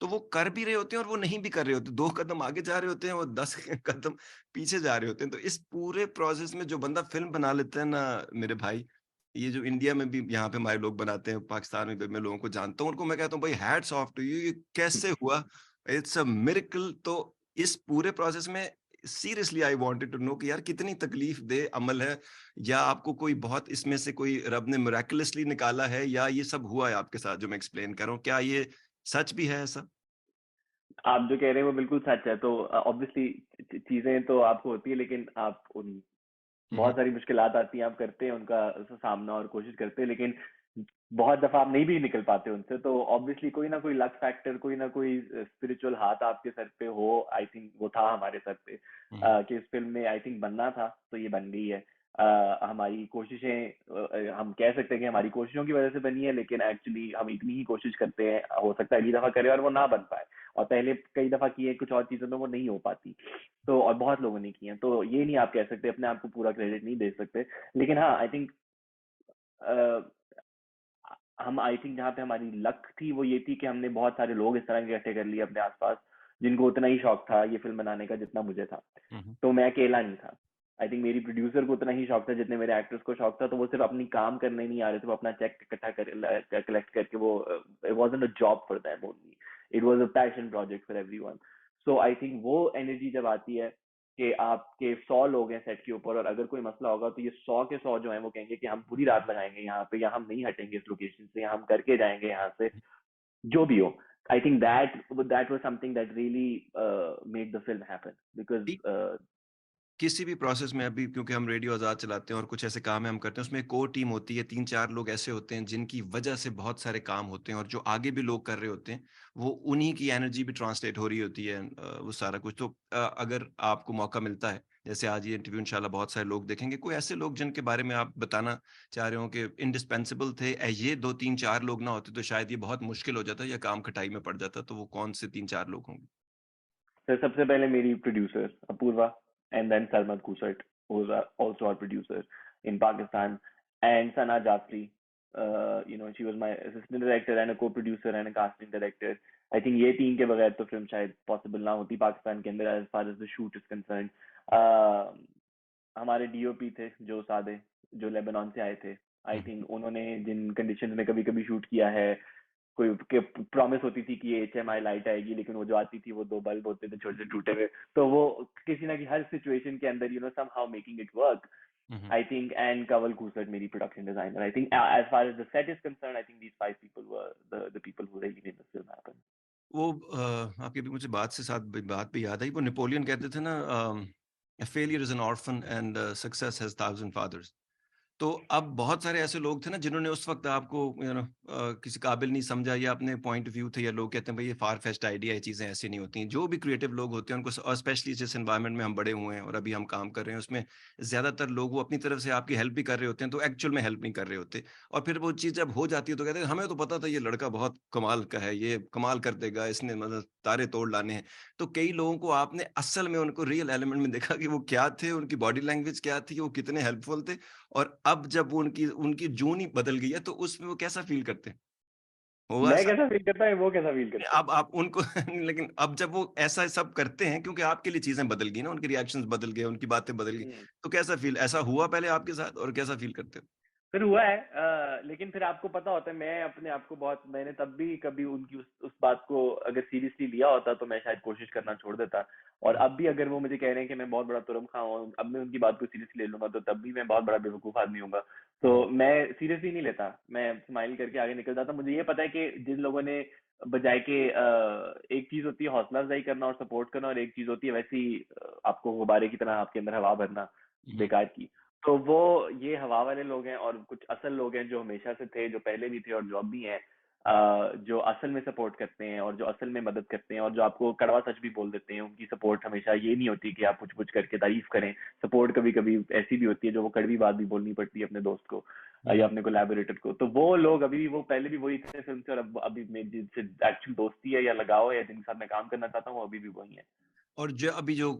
तो वो कर भी रहे होते हैं और वो नहीं भी कर रहे होते। 2 कदम आगे जा रहे होते हैं, वो 10 कदम पीछे जा रहे होते हैं। तो इस पूरे प्रोसेस में जो बंदा फ़िल्म बना लेता है ना मेरे भाई, ये जो इंडिया में भी यहाँ पे हमारे लोग बनाते हैं, पाकिस्तान में भी मैं लोगों को जानता हूँ, उनको मैं कहता हूँ भाई हैट्स ऑफ टू यू, ये कैसे हुआ? It's a miracle. तो इस पूरे प्रोसेस में seriously I wanted to know कि यार कितनी तकलीफ दे अमल है, या आपको कोई बहुत इसमें से कोई रब ने मिरेकलसली निकाला है, या ये सब हुआ है आपके साथ जो मैं एक्सप्लेन कर रहा हूँ? क्या ये सच भी है ऐसा? आप जो कह रहे हैं वो बिल्कुल सच है। तो ऑब्वियसली चीजें तो आपको होती है, लेकिन आप उन हुँ, बहुत हुँ। सारी मुश्किलात आती हैं, आप करते हैं उनका सामना और कोशिश करते हैं, लेकिन बहुत दफा आप नहीं भी निकल पाते उनसे। तो ऑब्वियसली कोई ना कोई लक फैक्टर, कोई ना कोई स्पिरिचुअल हाथ आपके सर पे हो। आई थिंक वो था हमारे सर पे, हुँ, हुँ। कि इस फिल्म में आई थिंक बनना था तो ये बन गई है। हमारी कोशिशें, हम कह सकते हैं कि हमारी कोशिशों की वजह से बनी है, लेकिन एक्चुअली हम इतनी ही कोशिश करते हैं, हो सकता है अगली दफा करें और वो ना बन पाए, और पहले कई दफा किए कुछ और चीजों में वो नहीं हो पाती। तो और बहुत लोगों ने किए हैं, तो ये नहीं आप कह सकते, अपने आप को पूरा क्रेडिट नहीं दे सकते। लेकिन हाँ, आई थिंक हम आई थिंक जहाँ पे हमारी लक थी वो ये थी कि हमने बहुत सारे लोग इस तरह के इकट्ठे कर लिए अपने आसपास, जिनको उतना ही शौक था ये फिल्म बनाने का जितना मुझे था। हुँ, हुँ। तो मैं अकेला नहीं था। आई थिंक मेरी प्रोड्यूसर को उतना ही शौक था जितने मेरे एक्टर्स को शौक था। तो वो सिर्फ अपनी काम करने नहीं आ रहे थे, वो अपना चेक इकट्ठा कर कलेक्ट करके, वो it wasn't a job for them only, it was a passion project for everyone. So I think वो एनर्जी जब आती है कि आपके 100 लोग हैं सेट के ऊपर, और अगर कोई मसला होगा तो ये 100 के 100 जो है वो कहेंगे कि हम पूरी रात लगाएंगे यहाँ पे, या हम नहीं हटेंगे इस लोकेशन से, या हम करके जाएंगे यहाँ से, जो भी हो। I think that was something that really made the film happen, ठीक। बिकॉज किसी भी प्रोसेस में अभी क्योंकि हम रेडियो आज़ाद चलाते हैं और कुछ ऐसे काम हम करते हैं, उसमें एक कोर टीम होती है, 3-4 लोग ऐसे होते हैं जिनकी वजह से बहुत सारे काम होते हैं, और जो आगे भी लोग कर रहे होते हैं, वो उन्हीं की एनर्जी भी ट्रांसलेट हो रही होती है, वो सारा कुछ। तो अगर आपको मौका मिलता है, जैसे आज ये इंटरव्यू इंशाल्लाह बहुत सारे लोग देखेंगे, कोई ऐसे लोग जिनके बारे में आप बताना चाह रहे हो कि इंडिस्पेंसेबल थे, ये 2-3-4 लोग ना होते तो शायद ये बहुत मुश्किल हो जाता या काम खटाई में पड़ जाता, तो वो कौन से 3-4 लोग होंगे? सर सबसे पहले मेरी producer Apoorva, and then Sarmad Khoosat, who was also our producer in Pakistan, and Sana Jafri. She was my assistant director and a co-producer and a casting director. I think ये तीन के बगैर तो फिल्म शायद पॉसिबल ना होती पाकिस्तान के अंदर, as far as the shoot is concerned. हमारे डीओपी थे जो सादे, जो लेबनान से आए थे। आई हुँ, थिंक उन्होंने जिन कंडीशन में कभी कभी शूट किया है, कोई के प्रॉमिस होती थी कि ये एचएमआई लाइट आएगी, लेकिन वो जो आती थी वो दो बल्ब होते थे छोटे से टूटे हुए। तो वो किसी ना किसी हर सिचुएशन के अंदर somehow making it work. Hmm, hmm. I think, and Kaval Kusat, मेरी production designer. I think as far as the set is concerned, I think these five people were the people who really made the film happen. वो आपकी अभी मुझे बात भी याद आई, वो Napoleon कहते थे ना, "a failure is an orphan and success has thousand fathers." तो अब बहुत सारे ऐसे लोग थे ना जिन्होंने उस वक़्त आपको किसी काबिल नहीं समझा, या अपने पॉइंट ऑफ व्यू थे, या लोग कहते हैं भाई ये फार फेच्ड आइडिया है, ये चीज़ें ऐसी नहीं होती हैं। जो भी क्रिएटिव लोग होते हैं उनको और स्पेशली जिस एनवायरनमेंट में हम बड़े हुए हैं और अभी हम काम कर रहे हैं, उसमें ज़्यादातर लोग वो अपनी तरफ से आपकी हेल्प भी कर रहे होते हैं, तो एक्चुअल में हेल्प नहीं कर रहे होते। और फिर वो चीज़ जब हो जाती है तो कहते हैं हमें तो पता था ये लड़का बहुत कमाल का है, ये कमाल कर देगा, इसने मतलब तारे तोड़ लाने हैं। तो कई लोगों को आपने असल में उनको रियल एलिमेंट में देखा कि वो क्या थे, उनकी बॉडी लैंग्वेज क्या थी, वो कितने हेल्पफुल थे, और अब जब वो उनकी उनकी जून ही बदल गई है, तो उसमें वो कैसा फ़ील करते हैं? होगा मैं ऐसा? कैसा फील करता है, वो कैसा फील करते हैं? अब आप उनको लेकिन अब जब वो ऐसा सब करते हैं क्योंकि आपके लिए चीज़ें बदल गई ना, उनके रिएक्शंस बदल गए, उनकी बातें बदल गई, हम्म। तो कैसा फ़ील ऐसा हुआ पहले आपके साथ और कैसा फ़ील करते हो? फिर हुआ है, लेकिन फिर आपको पता होता है, मैं अपने आप को बहुत, मैंने तब भी कभी उनकी उस बात को अगर सीरियसली लिया होता तो मैं शायद कोशिश करना छोड़ देता। और हुँ, अब भी अगर वो मुझे कह रहे हैं कि मैं बहुत बड़ा तुरम खां हूँ, अब मैं उनकी बात को सीरियसली ले लूंगा तो तब भी मैं बहुत बड़ा बेवकूफ आदमी हूँगा। तो हुँ, मैं सीरियसली नहीं लेता, मैं स्माइल करके आगे निकल जाता। मुझे ये पता है कि जिन लोगों ने बजाय के एक चीज होती है हौसला अफजाई करना और सपोर्ट करना, और एक चीज होती है वैसी आपको गुब्बारे की तरह आपके अंदर हवा भरना हम्म, बेकार की। तो वो ये हवा वाले लोग हैं, और कुछ असल लोग हैं जो हमेशा से थे, जो पहले भी थे और जो अब भी हैं, जो असल में सपोर्ट करते हैं और जो असल में मदद करते हैं और जो आपको कड़वा सच भी बोल देते हैं। उनकी सपोर्ट हमेशा ये नहीं होती कि आप कुछ कुछ करके तारीफ करें। सपोर्ट कभी कभी ऐसी भी होती है जो वो कड़वी बात भी बोलनी पड़ती है अपने दोस्त को या हम्म। अपने कोलैबोरेटर को। तो वो लोग अभी भी, वो पहले भी वही थे फिल्म से, और अब अभी मेरी जिनसे एक्चुअल दोस्ती है या लगाव है या जिनके साथ मैं काम करना चाहता हूँ वो अभी भी वही है। और जो अभी जो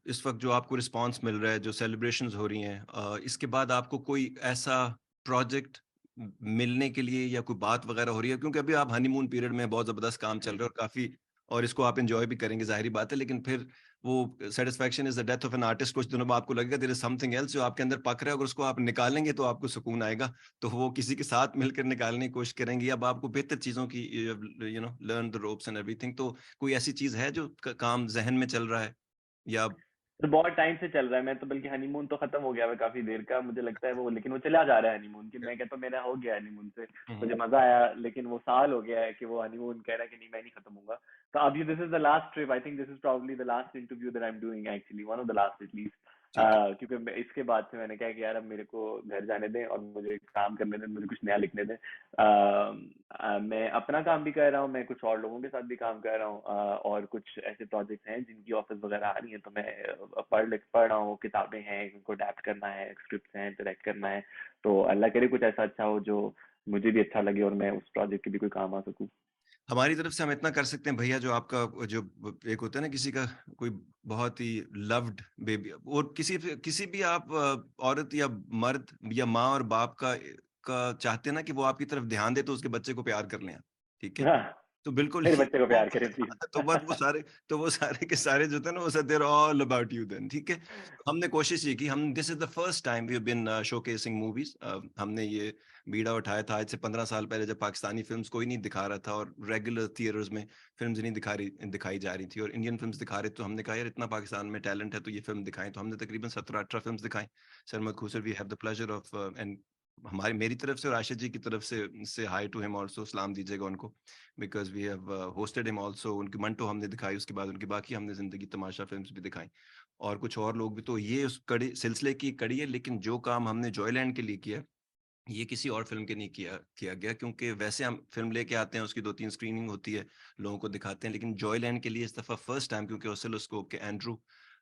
इस वक्त जो आपको रिस्पांस मिल रहा है, जो सेलिब्रेशंस हो रही हैं, इसके बाद आपको कोई ऐसा प्रोजेक्ट मिलने के लिए या कोई बात वगैरह हो रही है? क्योंकि अभी आप हनीमून पीरियड में बहुत ज़बरदस्त काम चल रहा है और काफ़ी, और इसको आप एन्जॉय भी करेंगे, ज़ाहिर-सी बात है। लेकिन फिर वो satisfaction is the death of an artist, कुछ दिनों बाद आपको लगेगा देयर इज़ समथिंग एल्स जो आपके अंदर पक रहा है, अगर उसको आप निकालेंगे तो आपको सुकून आएगा। तो वो किसी के साथ मिलकर निकालने की कोशिश करेंगे, अब आपको बेहतर चीज़ों की learn the ropes and everything. तो कोई ऐसी चीज़ है जो क काम ज़हन में चल रहा है या तो बहुत टाइम से चल रहा है। मैं तो बल्कि हनीमून तो खत्म हो गया है काफी देर का, मुझे लगता है वो, लेकिन वो चला जा रहा है हनीमून की। मैं कहता हूँ मेरा हो गया हनीमून से, हुँ, मुझे मजा आया, लेकिन वो साल हो गया है कि वो हनीमून कह रहा है कि नहीं मैं नहीं खत्म होऊंगा। तो अब ये this is the last trip, I think this is probably the last interview that I am doing, actually one of the last at least. ठीक है। क्योंकि इसके बाद से मैंने कहा कि यार अब मेरे को घर जाने दें और मुझे काम करने दें, मुझे कुछ नया लिखने दें। मैं अपना काम भी कर रहा हूँ, मैं कुछ और लोगों के साथ भी काम कर रहा हूँ, और कुछ ऐसे प्रोजेक्ट्स हैं जिनकी ऑफिस वगैरह आ रही है, तो मैं पढ़ रहा हूँ, किताबें हैं उनको अडेप्ट करना है, स्क्रिप्ट हैं डायरेक्ट करना है। तो अल्लाह करे कुछ ऐसा अच्छा हो जो मुझे भी अच्छा लगे और मैं उस प्रोजेक्ट के भी कोई काम आ सकूँ। हमारी तरफ से हम इतना कर सकते हैं भैया, जो आपका जो एक होता है ना किसी का कोई बहुत ही लव्ड बेबी, और किसी भी आप औरत या मर्द या माँ और बाप का चाहते हैं ना कि वो आपकी तरफ ध्यान दे तो उसके बच्चे को प्यार कर लें आप, ठीक है? हाँ, तो बिल्कुल मेरे ही बच्चे को वो प्यार करें प्लीज। तो बस वो सारे के सारे जो थे ना वो they're all about you then, ठीक है? तो हमने कोशिश ये की, हम this is the first time we have been showcasing movies. हमने ये बीड़ा उठाया था आज से 15 साल पहले, जब पाकिस्तानी फ़िल्म्स कोई नहीं दिखा रहा था और रेगुलर थिएटर्स में फ़िल्म्स नहीं दिखाई जा रही थी और इंडियन फ़िल्म्स दिखा रहे, तो हमने कहा यार इतना पाकिस्तान में टैलेंट है तो ये फ़िल्म दिखाएँ। तो हमने तकरीबन 17-18 फ़िल्म्स दिखाई। Sarmad Khoosat, we have the pleasure of and हमारी मेरी तरफ से और आशिष जी की तरफ से हाय टू हिम आल्सो, सलाम दीजिएगा उनको, because we have hosted him also. उनकी मंटो हमने दिखाई, उसके बाद उनकी बाकी हमने ज़िंदगी तमाशा फ़िल्म्स भी दिखाई और कुछ और लोग भी। तो ये उस कड़ी सिलसिले की कड़ी है, लेकिन जो काम हमने जॉयलैंड के लिए किया, ये किसी और फ़िल्म के नहीं किया किया गया, क्योंकि वैसे हम फ़िल्म लेके आते हैं, उसकी 2-3 स्क्रीनिंग होती है, लोगों को दिखाते हैं, लेकिन जॉयलैंड के लिए इस दफ़ा फर्स्ट टाइम, क्योंकि ऑसिलोस्कोप के एंड्रू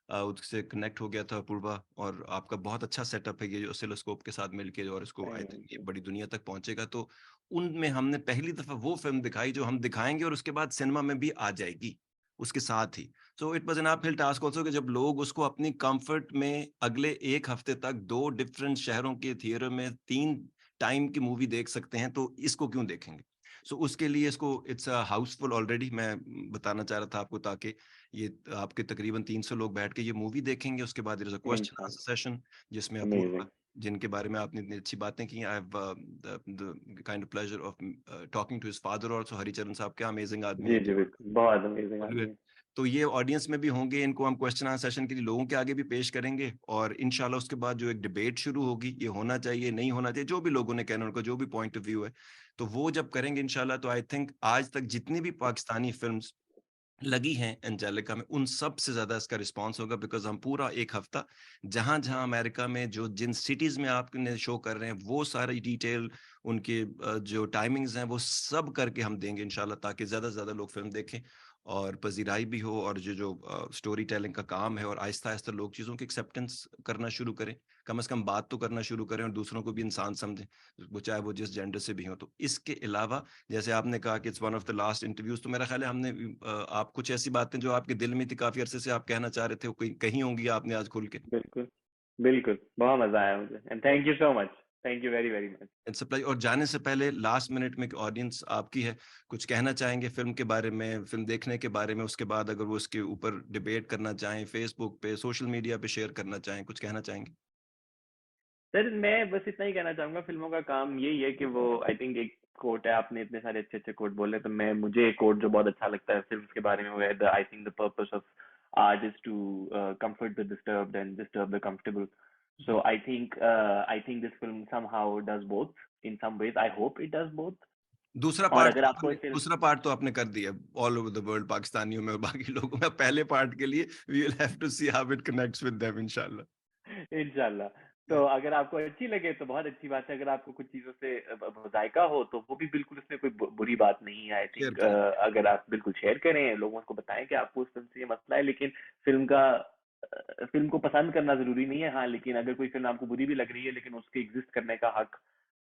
उससे कनेक्ट हो गया था अपूर्वा, और आपका बहुत अच्छा सेटअप है ये जो ऑसिलोस्कोप के साथ मिलके, और इसको आई थिंक थैंक ये यू। बड़ी दुनिया तक पहुँचेगा। तो उनमें हमने पहली दफ़ा वो फ़िल्म दिखाई जो हम दिखाएँगे और उसके बाद सिनेमा में भी आ जाएगी, उसके साथ ही। So it was an uphill task also कि जब लोग उसको अपनी कम्फ़र्ट में अगले 1 हफ़्ते तक 2 डिफरेंट शहरों के थिएटर में 3 टाइम की मूवी देख सकते हैं, तो इसको क्यों देखेंगे? सो उसके लिए इसको इट्स हाउसफुल ऑलरेडी, मैं बताना चाह रहा था आपको, ताकि ये आपके तकरीबन 300 लोग बैठ के ये मूवी देखेंगे। उसके बाद there is a question thank you. Answer session जिसमें अपूर्वा, अमेजिंग। जिनके बारे में आपने इतनी अच्छी बातें की, I have the kind of pleasure of talking to his father also. Haricharan साहब क्या अमेजिंग आदमी जी होते जी हैं। बिल्कुल, बहुत अमेजिंग बॉलीवुड। आदमी है। तो ये ऑडियंस में भी होंगे, इनको हम क्वेश्चन आंसर सेशन के लिए लोगों के आगे भी पेश करेंगे, और इंशाल्लाह उसके बाद जो एक डिबेट शुरू होगी, ये होना चाहिए, नहीं होना चाहिए, जो भी लोगों ने कहना, उनका जो भी पॉइंट ऑफ व्यू है, तो वो जब करेंगे इंशाल्लाह, तो आई थिंक आज तक जितनी भी पाकिस्तानी फ़िल्म्स लगी हैं एंजेलिका में, उन सब से ज़्यादा इसका रिस्पॉन्स होगा, बिकॉज़ हम पूरा 1 हफ्ता जहाँ-जहाँ अमेरिका में जो जिन सिटीज़ में आपने शो कर रहे हैं, वो सारी डिटेल, उनके जो टाइमिंग्स हैं, वो सब करके हम देंगे इंशाल्लाह, ताकि ज़्यादा से ज़्यादा लोग फ़िल्म देखें और पज़ीराई भी हो, और जो स्टोरी टेलिंग का काम है, और आहिस्ता-आहिस्ता लोग चीज़ों की एक्सेप्टेंस करना शुरू करें। कम से कम बात तो करना शुरू करें और दूसरों को भी इंसान समझें, वो चाहे वो जिस जेंडर से भी हों। तो इसके अलावा, जैसे आपने कहा कि it's one of the last interviews, तो मेरा ख़्याल है हमने आप कुछ ऐसी बातें जो आपके दिल में थी काफ़ी अरसे से आप कहना चाह रहे थे, वो कही कही होंगी आपने आज खुल के। बिल्कुल, बिल्कुल, बहुत मजा आया मुझे, and thank you so much. Thank you very very much. It's a pleasure. और जाने से पहले लास्ट मिनट में ऑडियंस आपकी है, कुछ कहना चाहेंगे फ़िल्म के बारे में, फ़िल्म देखने के बारे में, उसके बाद अगर वो उसके ऊपर डिबेट करना चाहें, फ़ेसबुक पे, सोशल मीडिया पे शेयर करना चाहें, कुछ कहना चाहेंगे? सर मैं बस इतना ही कहना चाहूंगा, फिल्मों का काम यही है कि वो, आई थिंक एक कोट है, आपने इतने सारे अच्छे अच्छे कोट बोले, तो मैं, मुझे एक कोट जो बहुत अच्छा लगता है फिल्म के बारे में, वो है, I think the purpose of art is to comfort the disturbed and disturb the comfortable. So hmm, I think this film somehow does both in some ways. I hope it does both. दूसरा और अगर आपको part तो आपने कर दिया all over the world पाकिस्तानियों में और बाकी लोगों में। पहले पार्ट के लिए we will have to see how it connects with them इंशाल्लाह। इंशाल्लाह। तो अगर आपको अच्छी लगे तो बहुत अच्छी बात है, अगर आपको कुछ चीज़ों से जायका हो तो वो भी बिल्कुल, उसमें कोई बुरी बात नहीं है। आई शेयर थिंक करें। अगर आप बिल्कुल शेयर करें, लोगों को बताएं कि आपको उस फिल्म से ये मसला है, लेकिन फिल्म को पसंद करना ज़रूरी नहीं है। हाँ, लेकिन अगर कोई फिल्म आपको बुरी भी लग रही है, लेकिन उसके एग्जिस्ट करने का हक,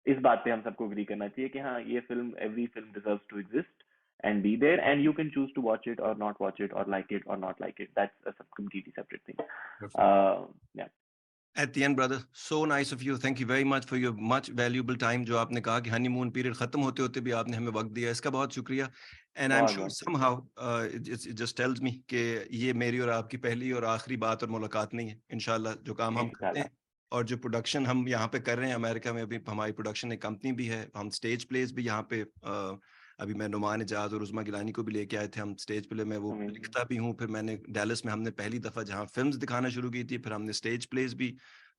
इस बात पे हम सबको एग्री करना चाहिए कि हाँ, ये film, every film deserves to exist and be there, and you can choose to watch it or not watch it, or like it or not like it. That's a completely separate thing. Yeah. At the end, brother, so nice of you. Thank you very much for your much valuable time. जो आपने कहा कि honeymoon period खत्म होते होते भी आपने हमें वक्त दिया, इसका बहुत शुक्रिया। एंड आई एम बहुत श्योर बहुत somehow शुक्रिया। it just tells me कि ये मेरी और आपकी पहली और आखिरी बात और मुलाकात नहीं है। इंशाल्लाह जो काम हम करते इंशाल्लाह। हैं और जो प्रोडक्शन हम यहाँ पे कर रहे हैं अमेरिका में, अभी हमारी प्रोडक्शन एक कंपनी भी है, हम स्टेज प्लेस भी यहाँ पे अभी मैं नुमान इजाज और उस्मा गिलानी को भी लेके आए थे, हम स्टेज प्ले में वो Amazing. लिखता भी हूँ। फिर मैंने डैलस में हमने पहली दफा जहाँ फिल्म्स दिखाना शुरू की थी, फिर हमने स्टेज प्लेस भी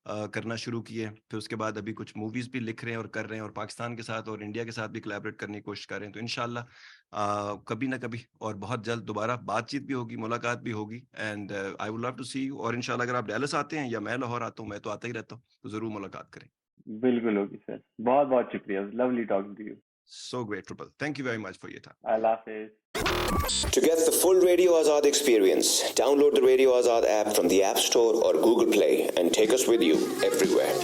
करना शुरू किए। फिर उसके बाद अभी कुछ मूवीज भी लिख रहे हैं और कर रहे हैं, और पाकिस्तान के साथ और इंडिया के साथ भी कोलैबोरेट करने की कोशिश कर रहे हैं। तो इंशाल्लाह कभी ना कभी और बहुत जल्द दोबारा बातचीत भी होगी, मुलाकात भी होगी। And I would love to see you. और इंशाल्लाह अगर आप डैलस आते हैं या मैं लाहौर आता हूँ, मैं तो आता ही रहता हूँ, तो जरूर मुलाकात करें। बिल्कुल होगी सर। बहुत बहुत शुक्रिया। Lovely talking to you. So grateful. Thank you very much for your time. अल्लाह हाफिज। To get the full Radio Azad experience, download the Radio Azad app from the App Store or Google Play and take us with you everywhere.